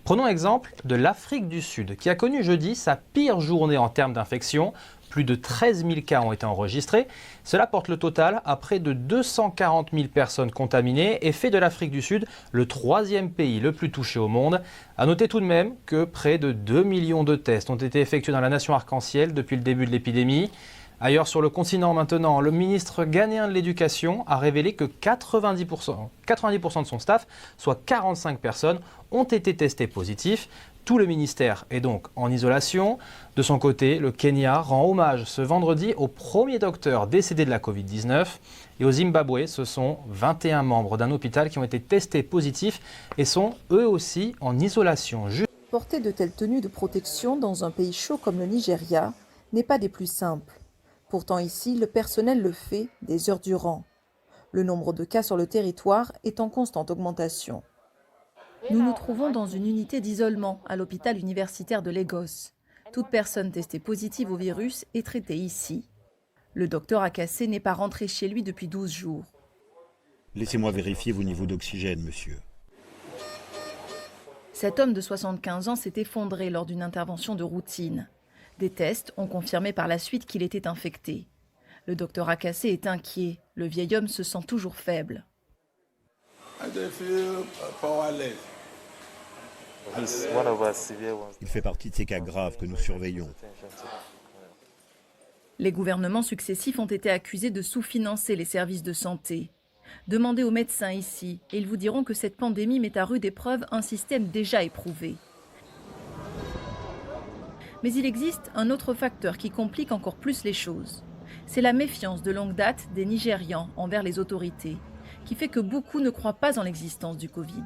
Prenons l'exemple de l'Afrique du Sud, qui a connu jeudi sa pire journée en termes d'infection. Plus de 13 000 cas ont été enregistrés. Cela porte le total à près de 240 000 personnes contaminées et fait de l'Afrique du Sud le 3e pays le plus touché au monde. A noter tout de même que près de 2 millions de tests ont été effectués dans la nation arc-en-ciel depuis le début de l'épidémie. Ailleurs sur le continent maintenant, le ministre ghanéen de l'Éducation a révélé que 90% de son staff, soit 45 personnes, ont été testés positifs. Tout le ministère est donc en isolation. De son côté, le Kenya rend hommage ce vendredi au premier docteur décédé de la Covid-19. Et au Zimbabwe, ce sont 21 membres d'un hôpital qui ont été testés positifs et sont eux aussi en isolation. Porter de telles tenues de protection dans un pays chaud comme le Nigeria n'est pas des plus simples. Pourtant ici, le personnel le fait des heures durant. Le nombre de cas sur le territoire est en constante augmentation. Nous nous trouvons dans une unité d'isolement à l'hôpital universitaire de Lagos. Toute personne testée positive au virus est traitée ici. Le docteur Akassé n'est pas rentré chez lui depuis 12 jours. Laissez-moi vérifier vos niveaux d'oxygène, monsieur. Cet homme de 75 ans s'est effondré lors d'une intervention de routine. Des tests ont confirmé par la suite qu'il était infecté. Le docteur Akassé est inquiet. Le vieil homme se sent toujours faible. Il fait partie de ces cas graves que nous surveillons. Les gouvernements successifs ont été accusés de sous-financer les services de santé. Demandez aux médecins ici et ils vous diront que cette pandémie met à rude épreuve un système déjà éprouvé. Mais il existe un autre facteur qui complique encore plus les choses. C'est la méfiance de longue date des Nigérians envers les autorités, qui fait que beaucoup ne croient pas en l'existence du Covid.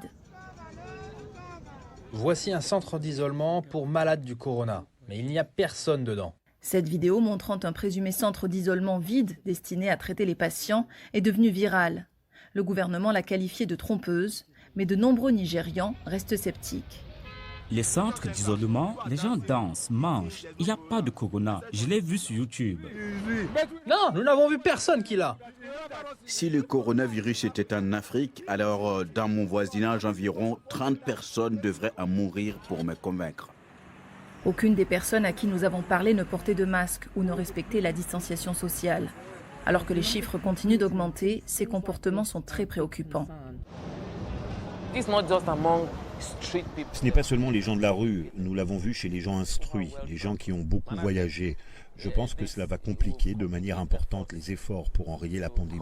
Voici un centre d'isolement pour malades du corona, mais il n'y a personne dedans. Cette vidéo montrant un présumé centre d'isolement vide destiné à traiter les patients est devenue virale. Le gouvernement l'a qualifiée de trompeuse, mais de nombreux Nigérians restent sceptiques. Les centres d'isolement, les gens dansent, mangent. Il n'y a pas de corona. Je l'ai vu sur YouTube. Non, nous n'avons vu personne qui l'a. Si le coronavirus était en Afrique, alors dans mon voisinage, environ 30 personnes devraient en mourir pour me convaincre. Aucune des personnes à qui nous avons parlé ne portait de masque ou ne respectait la distanciation sociale. Alors que les chiffres continuent d'augmenter, ces comportements sont très préoccupants. Ce n'est pas seulement les gens de la rue, nous l'avons vu chez les gens instruits, les gens qui ont beaucoup voyagé. Je pense que cela va compliquer de manière importante les efforts pour enrayer la pandémie.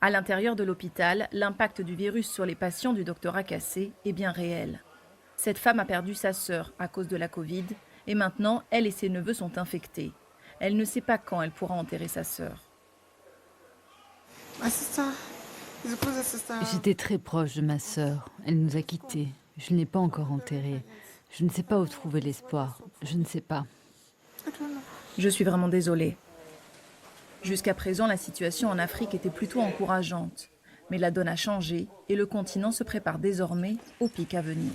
À l'intérieur de l'hôpital, l'impact du virus sur les patients du docteur Akassé est bien réel. Cette femme a perdu sa sœur à cause de la Covid et maintenant, elle et ses neveux sont infectés. Elle ne sait pas quand elle pourra enterrer sa sœur. J'étais très proche de ma sœur. Elle nous a quittés. Je ne l'ai pas encore enterrée. Je ne sais pas où trouver l'espoir. Je ne sais pas. Je suis vraiment désolée. Jusqu'à présent, la situation en Afrique était plutôt encourageante. Mais la donne a changé et le continent se prépare désormais au pic à venir.